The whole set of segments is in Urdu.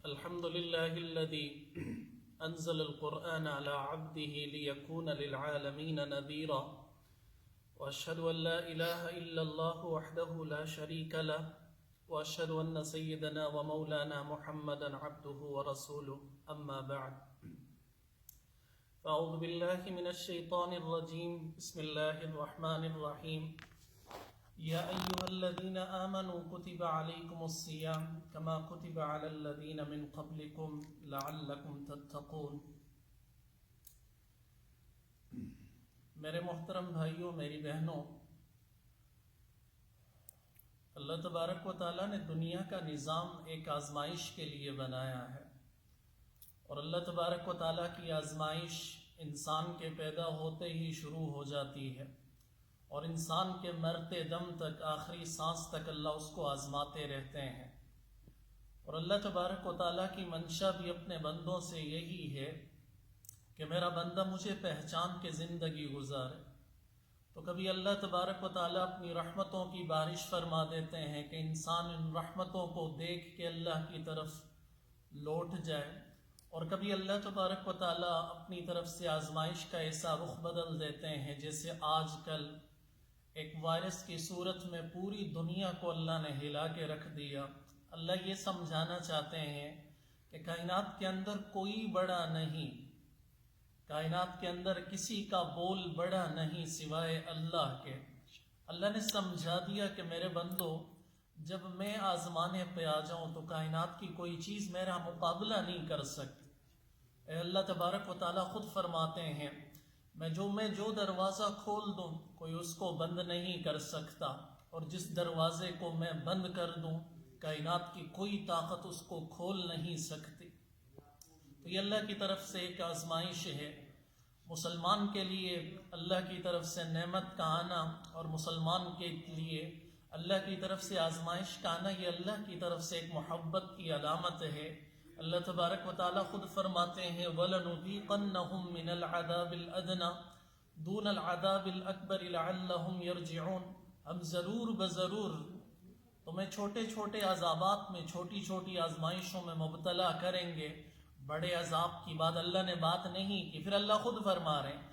الحمد لله الذي أنزل القرآن على عبده ليكون للعالمين نذيرا وأشهد أن لا إله إلا الله وحده لا شريك له وأشهد أن سيدنا ومولانا محمدا عبده ورسوله أما بعد فأعوذ بالله من الشيطان الرجيم بسم الله الرحمن الرحيم يا أيها الذين آمنوا كتب عليكم الصيام كما كتب على الذين من قبلكم لعلكم تتقون۔ میرے محترم بھائیوں، میری بہنوں، اللہ تبارک و تعالیٰ نے دنیا کا نظام ایک آزمائش کے لیے بنایا ہے، اور اللہ تبارک و تعالیٰ کی آزمائش انسان کے پیدا ہوتے ہی شروع ہو جاتی ہے، اور انسان کے مرتے دم تک، آخری سانس تک اللہ اس کو آزماتے رہتے ہیں۔ اور اللہ تبارک و تعالیٰ کی منشا بھی اپنے بندوں سے یہی ہے کہ میرا بندہ مجھے پہچان کے زندگی گزارے۔ تو کبھی اللہ تبارک و تعالیٰ اپنی رحمتوں کی بارش فرما دیتے ہیں کہ انسان ان رحمتوں کو دیکھ کے اللہ کی طرف لوٹ جائے، اور کبھی اللہ تبارک و تعالیٰ اپنی طرف سے آزمائش کا ایسا رخ بدل دیتے ہیں جیسے آج کل ایک وائرس کی صورت میں پوری دنیا کو اللہ نے ہلا کے رکھ دیا۔ اللہ یہ سمجھانا چاہتے ہیں کہ کائنات کے اندر کوئی بڑا نہیں، کائنات کے اندر کسی کا بول بڑا نہیں سوائے اللہ کے۔ اللہ نے سمجھا دیا کہ میرے بندو، جب میں آزمانے پہ آ جاؤں تو کائنات کی کوئی چیز میرا مقابلہ نہیں کر سکتی۔ اے اللہ تبارک و تعالیٰ خود فرماتے ہیں میں جو دروازہ کھول دوں کوئی اس کو بند نہیں کر سکتا، اور جس دروازے کو میں بند کر دوں کائنات کی کوئی طاقت اس کو کھول نہیں سکتی۔ تو یہ اللہ کی طرف سے ایک آزمائش ہے مسلمان کے لیے، اللہ کی طرف سے نعمت کا آنا، اور مسلمان کے لیے اللہ کی طرف سے آزمائش کا آنا یہ اللہ کی طرف سے ایک محبت کی علامت ہے۔ اللہ تبارک و تعالیٰ خود فرماتے ہیں وَلَنُذِيقَنَّهُم مِّنَ الْعَذَابِ الْأَدْنَىٰ دُونَ الْعَذَابِ الْأَكْبَرِ لَعَلَّهُمْ يَرْجِعُونَ۔ ہم ضرور بضرور تمہیں چھوٹے چھوٹے عذابات میں، چھوٹی چھوٹی آزمائشوں میں مبتلا کریں گے۔ بڑے عذاب کی بات اللہ نے بات نہیں کی، پھر اللہ خود فرما رہے ہیں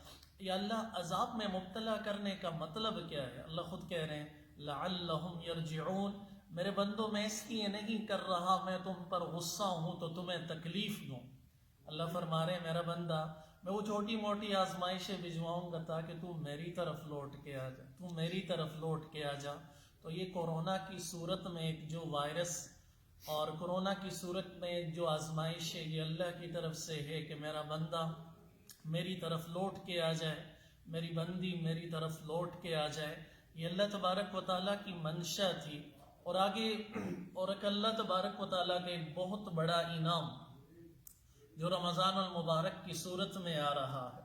یا اللہ عذاب میں مبتلا کرنے کا مطلب کیا ہے؟ اللہ خود کہہ رہے ہیں لعلہم یرجعون، میرے بندوں میں اس لیے نہیں کر رہا میں تم پر غصہ ہوں تو تمہیں تکلیف دوں۔ اللہ فرما رہے ہیں میرا بندہ، میں وہ چھوٹی موٹی آزمائشیں بھجواؤں گا تاکہ تو میری طرف لوٹ کے آ جا، تو میری طرف لوٹ کے آ جا۔ تو یہ کورونا کی صورت میں ایک جو وائرس اور کورونا کی صورت میں جو آزمائش ہے یہ اللہ کی طرف سے ہے کہ میرا بندہ میری طرف لوٹ کے آ جائے، میری بندی میری طرف لوٹ کے آ جائے۔ یہ اللہ تبارک و تعالیٰ کی منشا تھی، اور آگے اور ایک اللہ تبارک و تعالیٰ کا ایک بہت بڑا انعام جو رمضان المبارک کی صورت میں آ رہا ہے۔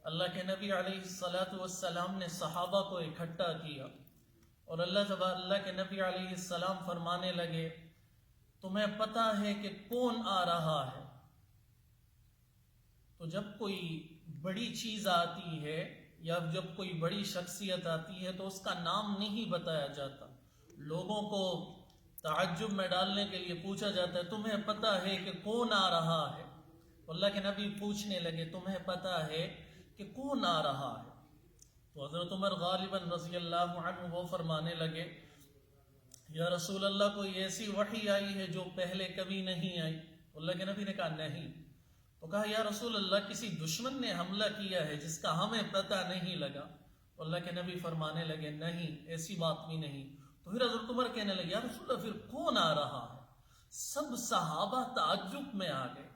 اللہ کے نبی علیہ السلام نے صحابہ کو اکٹھا کیا، اور اللہ کے نبی علیہ السلام فرمانے لگے تمہیں پتہ ہے کہ کون آ رہا ہے؟ تو جب کوئی بڑی چیز آتی ہے یا جب کوئی بڑی شخصیت آتی ہے تو اس کا نام نہیں بتایا جاتا، لوگوں کو تعجب میں ڈالنے کے لیے پوچھا جاتا ہے تمہیں پتہ ہے کہ کون آ رہا ہے؟ اللہ کے نبی پوچھنے لگے تمہیں پتہ ہے کہ کون آ رہا ہے؟ تو حضرت عمر غالباً رضی اللہ عنہ وہ فرمانے لگے یا رسول اللہ کوئی ایسی وحی آئی ہے جو پہلے کبھی نہیں آئی؟ اللہ کے نبی نے کہا نہیں۔ تو کہا یا رسول اللہ کسی دشمن نے حملہ کیا ہے جس کا ہمیں پتہ نہیں لگا؟ اللہ کے نبی فرمانے لگے نہیں، ایسی بات بھی نہیں۔ تو پھر حضرت عمر کہنے لگے یا رسول اللہ پھر کون آ رہا ہے؟ سب صحابہ تعجب میں آ گئے،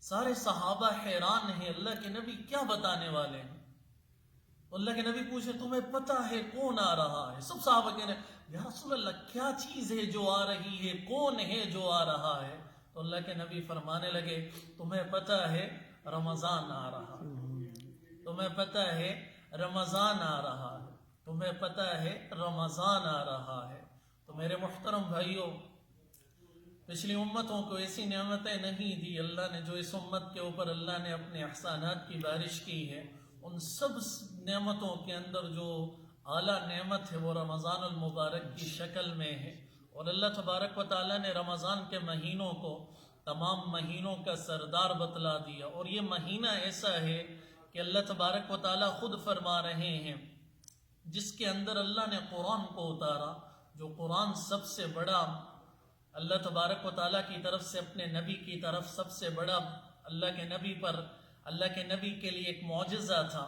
سارے صحابہ حیران ہیں اللہ کے نبی کیا بتانے والے ہیں؟ اللہ کے نبی پوچھے تمہیں پتہ ہے کون آ رہا ہے؟ سب صحابہ کہنے یا رسول اللہ کیا چیز ہے جو آ رہی ہے، کون ہے جو آ رہا ہے؟ تو اللہ کے نبی فرمانے لگے تمہیں پتہ ہے رمضان آ رہا ہے، تمہیں پتہ ہے رمضان آ رہا ہے، تمہیں پتہ ہے رمضان آ رہا ہے۔ تو میرے محترم بھائیوں، پچھلی امتوں کو ایسی نعمتیں نہیں دی اللہ نے جو اس امت کے اوپر اللہ نے اپنے احسانات کی بارش کی ہے۔ ان سب نعمتوں کے اندر جو اعلیٰ نعمت ہے وہ رمضان المبارک کی شکل میں ہے، اور اللہ تبارک و تعالیٰ نے رمضان کے مہینوں کو تمام مہینوں کا سردار بتلا دیا، اور یہ مہینہ ایسا ہے کہ اللہ تبارک و تعالیٰ خود فرما رہے ہیں جس کے اندر اللہ نے قرآن کو اتارا، جو قرآن سب سے بڑا اللہ تبارک و تعالیٰ کی طرف سے اپنے نبی کی طرف سب سے بڑا اللہ کے نبی پر، اللہ کے نبی کے لیے ایک معجزہ تھا۔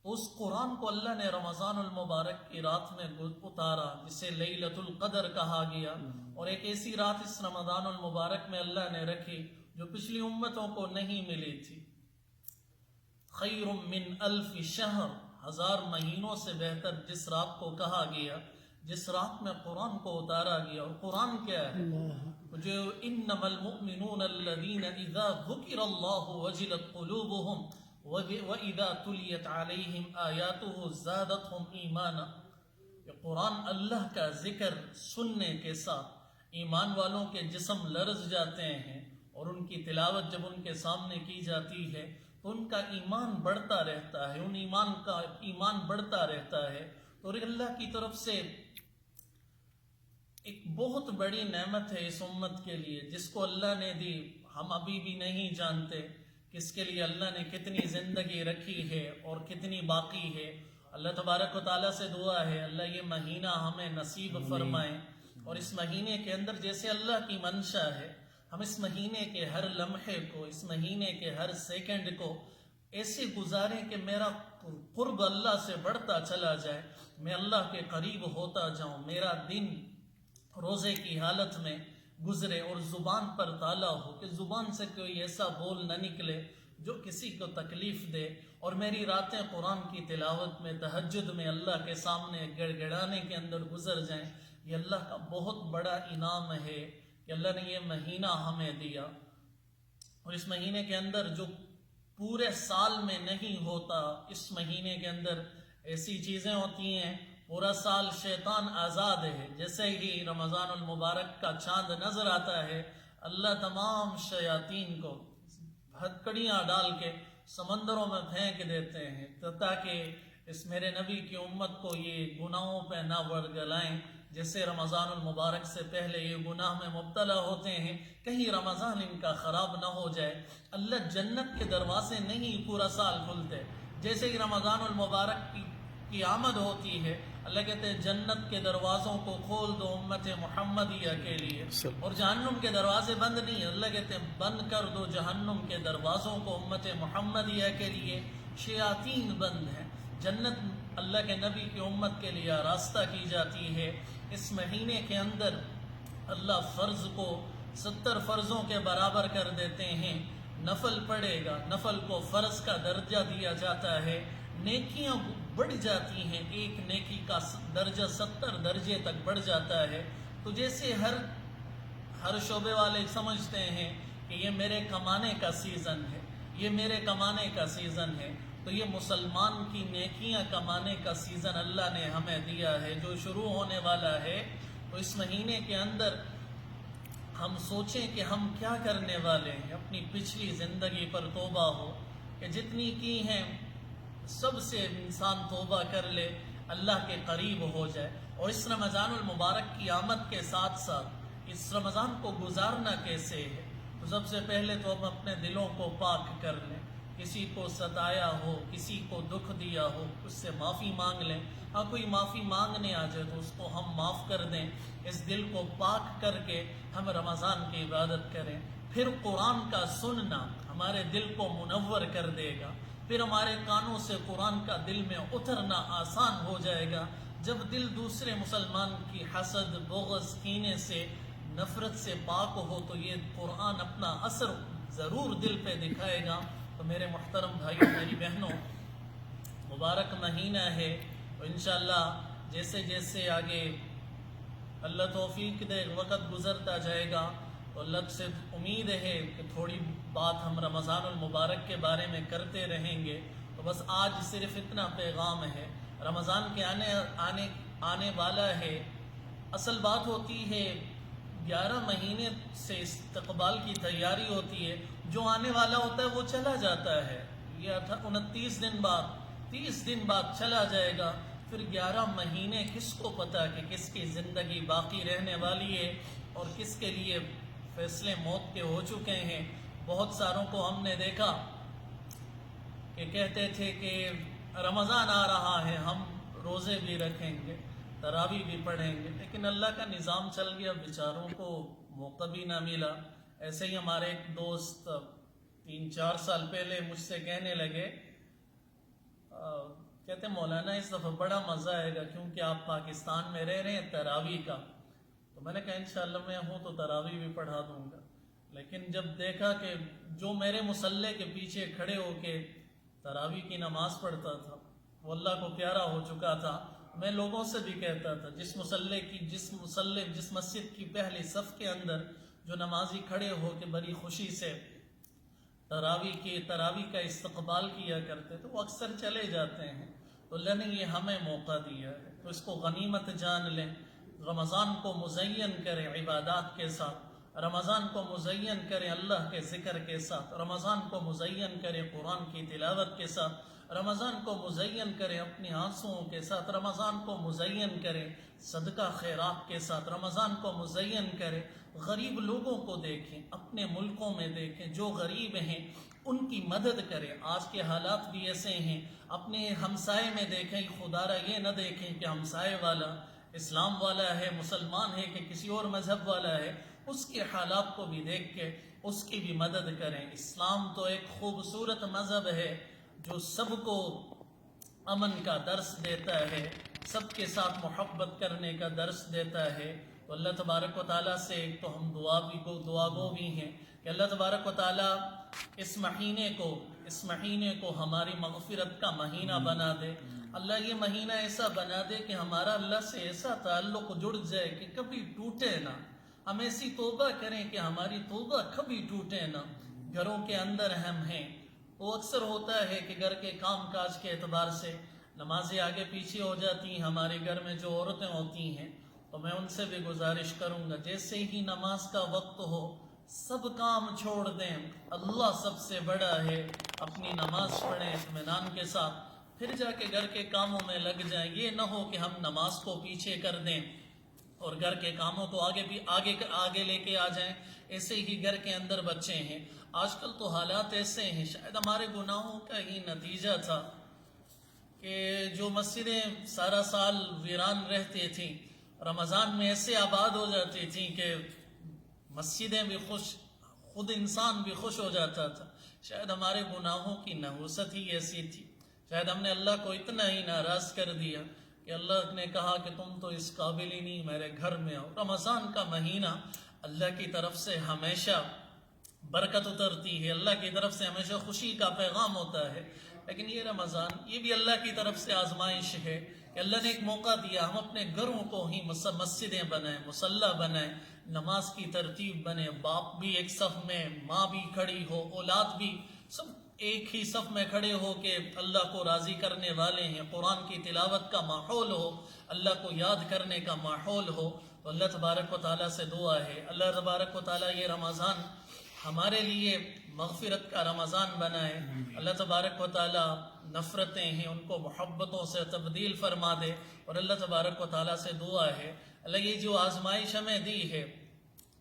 تو اس قرآن کو اللہ نے رمضان المبارک کی رات میں اتارا، جسے لیلۃ القدر کہا گیا، اور ایک ایسی رات اس رمضان المبارک میں اللہ نے رکھی جو پچھلی امتوں کو نہیں ملی تھی۔ خیر من الف شہر، 1000 مہینوں سے بہتر جس رات کو کہا گیا، جس رات میں قرآن کو اتارا گیا۔ اور قرآن کیا ہے؟ جو انما المؤمنون الذین اذا ذکر اللہ وجلت قلوبہم وَإِذَا تُلِيَتْ عَلَيْهِمْ آيَاتُهُ زَادَتْهُمْ إِيمَانًا۔ یہ قرآن اللہ کا ذکر سننے کے ساتھ ایمان والوں کے جسم لرز جاتے ہیں، اور ان کی تلاوت جب ان کے سامنے کی جاتی ہے تو ان کا ایمان بڑھتا رہتا ہے، ان ایمان بڑھتا رہتا ہے۔ اور اللہ کی طرف سے ایک بہت بڑی نعمت ہے اس امت کے لیے جس کو اللہ نے دی، ہم ابھی بھی نہیں جانتے کس کے لیے اللہ نے کتنی زندگی رکھی ہے اور کتنی باقی ہے۔ اللہ تبارک و تعالیٰ سے دعا ہے اللہ یہ مہینہ ہمیں نصیب فرمائے، اور اس مہینے کے اندر جیسے اللہ کی منشا ہے ہم اس مہینے کے ہر لمحے کو، اس مہینے کے ہر سیکنڈ کو ایسے گزاریں کہ میرا قرب اللہ سے بڑھتا چلا جائے، میں اللہ کے قریب ہوتا جاؤں، میرا دن روزے کی حالت میں گزرے اور زبان پر تالا ہو کہ زبان سے کوئی ایسا بول نہ نکلے جو کسی کو تکلیف دے، اور میری راتیں قرآن کی تلاوت میں، تہجد میں اللہ کے سامنے گڑ گڑانے کے اندر گزر جائیں۔ یہ اللہ کا بہت بڑا انعام ہے کہ اللہ نے یہ مہینہ ہمیں دیا، اور اس مہینے کے اندر جو پورے سال میں نہیں ہوتا، اس مہینے کے اندر ایسی چیزیں ہوتی ہیں۔ پورا سال شیطان آزاد ہے، جیسے ہی رمضان المبارک کا چاند نظر آتا ہے اللہ تمام شیاطین کو ہتکڑیاں ڈال کے سمندروں میں پھینک دیتے ہیں تاکہ اس میرے نبی کی امت کو یہ گناہوں پہ نہ ورگلائیں، جیسے رمضان المبارک سے پہلے یہ گناہ میں مبتلا ہوتے ہیں، کہیں رمضان ان کا خراب نہ ہو جائے۔ اللہ جنت کے دروازے نہیں پورا سال کھلتے، جیسے ہی رمضان المبارک کی آمد ہوتی ہے اللہ کہتے ہیں جنت کے دروازوں کو کھول دو امت محمدیہ کے لیے، اور جہنم کے دروازے بند نہیں، اللہ کہتے ہیں بند کر دو جہنم کے دروازوں کو امت محمدیہ کے لیے، شیاطین بند ہیں۔ جنت اللہ کے نبی کی امت کے لیے راستہ کی جاتی ہے۔ اس مہینے کے اندر اللہ فرض کو 70 فرضوں کے برابر کر دیتے ہیں، نفل پڑے گا، نفل کو فرض کا درجہ دیا جاتا ہے، نیکیاں بڑھ جاتی ہیں، ایک نیکی کا درجہ 70 درجے تک بڑھ جاتا ہے۔ تو جیسے ہر شعبے والے سمجھتے ہیں کہ یہ میرے کمانے کا سیزن ہے، یہ میرے کمانے کا سیزن ہے، تو یہ مسلمان کی نیکیاں کمانے کا سیزن اللہ نے ہمیں دیا ہے جو شروع ہونے والا ہے۔ تو اس مہینے کے اندر ہم سوچیں کہ ہم کیا کرنے والے ہیں، اپنی پچھلی زندگی پر توبہ ہو کہ جتنی کی ہیں سب سے انسان توبہ کر لے، اللہ کے قریب ہو جائے۔ اور اس رمضان المبارک کی آمد کے ساتھ ساتھ اس رمضان کو گزارنا کیسے ہے، تو سب سے پہلے تو ہم اپنے دلوں کو پاک کر لیں، کسی کو ستایا ہو، کسی کو دکھ دیا ہو اس سے معافی مانگ لیں، ہاں کوئی معافی مانگنے آ جائے تو اس کو ہم معاف کر دیں، اس دل کو پاک کر کے ہم رمضان کی عبادت کریں۔ پھر قرآن کا سننا ہمارے دل کو منور کر دے گا، پھر ہمارے کانوں سے قرآن کا دل میں اترنا آسان ہو جائے گا۔ جب دل دوسرے مسلمان کی حسد، بغض، کینے سے، نفرت سے پاک ہو تو یہ قرآن اپنا اثر ضرور دل پہ دکھائے گا۔ تو میرے محترم بھائیوں، میری بہنوں، مبارک مہینہ ہے، تو انشاءاللہ جیسے جیسے آگے اللہ توفیق دے وقت گزرتا جائے گا تو اللہ سے امید ہے کہ تھوڑی بات ہم رمضان المبارک کے بارے میں کرتے رہیں گے۔ تو بس آج صرف اتنا پیغام ہے، رمضان کے آنے والا ہے۔ اصل بات ہوتی ہے 11 مہینے سے استقبال کی تیاری ہوتی ہے، جو آنے والا ہوتا ہے وہ چلا جاتا ہے، یہ 29 دن بعد 30 دن بعد چلا جائے گا، پھر 11 مہینے کس کو پتہ کہ کس کی زندگی باقی رہنے والی ہے اور کس کے لیے فیصلے موت کے ہو چکے ہیں۔ بہت ساروں کو ہم نے دیکھا کہ کہتے تھے کہ رمضان آ رہا ہے، ہم روزے بھی رکھیں گے، تراویح بھی پڑھیں گے، لیکن اللہ کا نظام چل گیا، بیچاروں کو موقع بھی نہ ملا۔ ایسے ہی ہمارے ایک دوست 3-4 سال پہلے مجھ سے کہنے لگے، کہتے مولانا اس دفعہ بڑا مزہ آئے گا کیونکہ آپ پاکستان میں رہ رہے ہیں تراویح کا۔ تو میں نے کہا انشاءاللہ میں ہوں تو تراویح بھی پڑھا دوں گا، لیکن جب دیکھا کہ جو میرے مصلی کے پیچھے کھڑے ہو کے تراویح کی نماز پڑھتا تھا وہ اللہ کو پیارا ہو چکا تھا، میں لوگوں سے بھی کہتا تھا جس مسجد کی پہلی صف کے اندر جو نمازی کھڑے ہو کے بڑی خوشی سے تراویح کا استقبال کیا کرتے تو وہ اکثر چلے جاتے ہیں، تو اللہ نے یہ ہمیں موقع دیا ہے تو اس کو غنیمت جان لیں۔ رمضان کو مزین کریں عبادات کے ساتھ، رمضان کو مزین کریں اللہ کے ذکر کے ساتھ، رمضان کو مزین کریں قرآن کی تلاوت کے ساتھ، رمضان کو مزین کریں اپنی آنسوؤں کے ساتھ، رمضان کو مزین کریں صدقہ خیرات کے ساتھ، رمضان کو مزین کریں غریب لوگوں کو دیکھیں، اپنے ملکوں میں دیکھیں جو غریب ہیں ان کی مدد کریں۔ آج کے حالات بھی ایسے ہیں، اپنے ہمسائے میں دیکھیں، خدا را یہ نہ دیکھیں کہ ہمسائے والا اسلام والا ہے، مسلمان ہے کہ کسی اور مذہب والا ہے، اس کے حالات کو بھی دیکھ کے اس کی بھی مدد کریں۔ اسلام تو ایک خوبصورت مذہب ہے جو سب کو امن کا درس دیتا ہے، سب کے ساتھ محبت کرنے کا درس دیتا ہے۔ تو اللہ تبارک و تعالیٰ سے ایک تو ہم دعا گو بھی ہیں کہ اللہ تبارک و تعالیٰ اس مہینے کو ہماری مغفرت کا مہینہ بنا دے۔ اللہ یہ مہینہ ایسا بنا دے کہ ہمارا اللہ سے ایسا تعلق جڑ جائے کہ کبھی ٹوٹے نہ، ہم ایسی توبہ کریں کہ ہماری توبہ کبھی ٹوٹے نہ۔ گھروں کے اندر ہم ہیں، وہ اکثر ہوتا ہے کہ گھر کے کام کاج کے اعتبار سے نمازیں آگے پیچھے ہو جاتی ہیں، ہمارے گھر میں جو عورتیں ہوتی ہیں، تو میں ان سے بھی گزارش کروں گا جیسے ہی نماز کا وقت ہو سب کام چھوڑ دیں، اللہ سب سے بڑا ہے، اپنی نماز پڑھیں اطمینان کے ساتھ، پھر جا کے گھر کے کاموں میں لگ جائیں۔ یہ نہ ہو کہ ہم نماز کو پیچھے کر دیں اور گھر کے کاموں کو آگے لے کے آ جائیں۔ ایسے ہی گھر کے اندر بچے ہیں، آج کل تو حالات ایسے ہیں، شاید ہمارے گناہوں کا ہی نتیجہ تھا کہ جو مسجدیں سارا سال ویران رہتی تھیں رمضان میں ایسے آباد ہو جاتی تھیں کہ مسجدیں بھی خوش، خود انسان بھی خوش ہو جاتا تھا۔ شاید ہمارے گناہوں کی نحوست ہی ایسی تھی، شاید ہم نے اللہ کو اتنا ہی ناراض کر دیا کہ اللہ نے کہا کہ تم تو اس قابل ہی نہیں، میرے گھر میں آؤ۔ رمضان کا مہینہ اللہ کی طرف سے ہمیشہ برکت اترتی ہے، اللہ کی طرف سے ہمیشہ خوشی کا پیغام ہوتا ہے، لیکن یہ رمضان یہ بھی اللہ کی طرف سے آزمائش ہے کہ اللہ نے ایک موقع دیا، ہم اپنے گھروں کو ہی مسجدیں بنائیں، مصلی بنائیں، نماز کی ترتیب بنے، باپ بھی ایک صف میں، ماں بھی کھڑی ہو، اولاد بھی سب ایک ہی صف میں کھڑے ہو کے اللہ کو راضی کرنے والے ہیں، قرآن کی تلاوت کا ماحول ہو، اللہ کو یاد کرنے کا ماحول ہو۔ تو اللہ تبارک و تعالیٰ سے دعا ہے اللہ تبارک و تعالیٰ یہ رمضان ہمارے لیے مغفرت کا رمضان بنائے، اللہ تبارک و تعالیٰ نفرتیں ہیں ان کو محبتوں سے تبدیل فرما دے، اور اللہ تبارک و تعالیٰ سے دعا ہے اللہ یہ جو آزمائش ہمیں دی ہے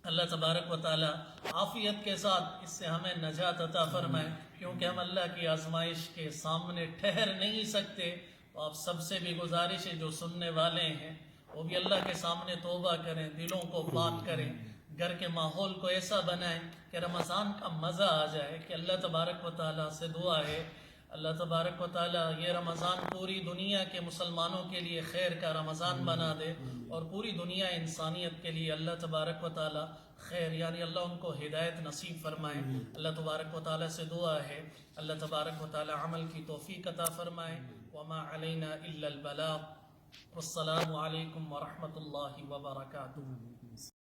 اللہ تبارک و تعالیٰ عافیت کے ساتھ اس سے ہمیں نجات عطا فرمائے، کیونکہ ہم اللہ کی آزمائش کے سامنے ٹھہر نہیں سکتے۔ تو آپ سب سے بھی گزارش ہے جو سننے والے ہیں وہ بھی اللہ کے سامنے توبہ کریں، دلوں کو پاک کریں، گھر کے ماحول کو ایسا بنائیں کہ رمضان کا مزہ آ جائے۔ کہ اللہ تبارک و تعالیٰ سے دعا ہے اللہ تبارک و تعالیٰ یہ رمضان پوری دنیا کے مسلمانوں کے لیے خیر کا رمضان بنا دے، اور پوری دنیا انسانیت کے لیے اللہ تبارک و تعالیٰ خیر یعنی اللہ ان کو ہدایت نصیب فرمائے۔ اللہ تبارک و تعالیٰ سے دعا ہے اللہ تبارک و تعالیٰ عمل کی توفیق عطا فرمائے۔ وما علینا الا البلاغ، والسلام علیکم ورحمۃ اللہ وبرکاتہ۔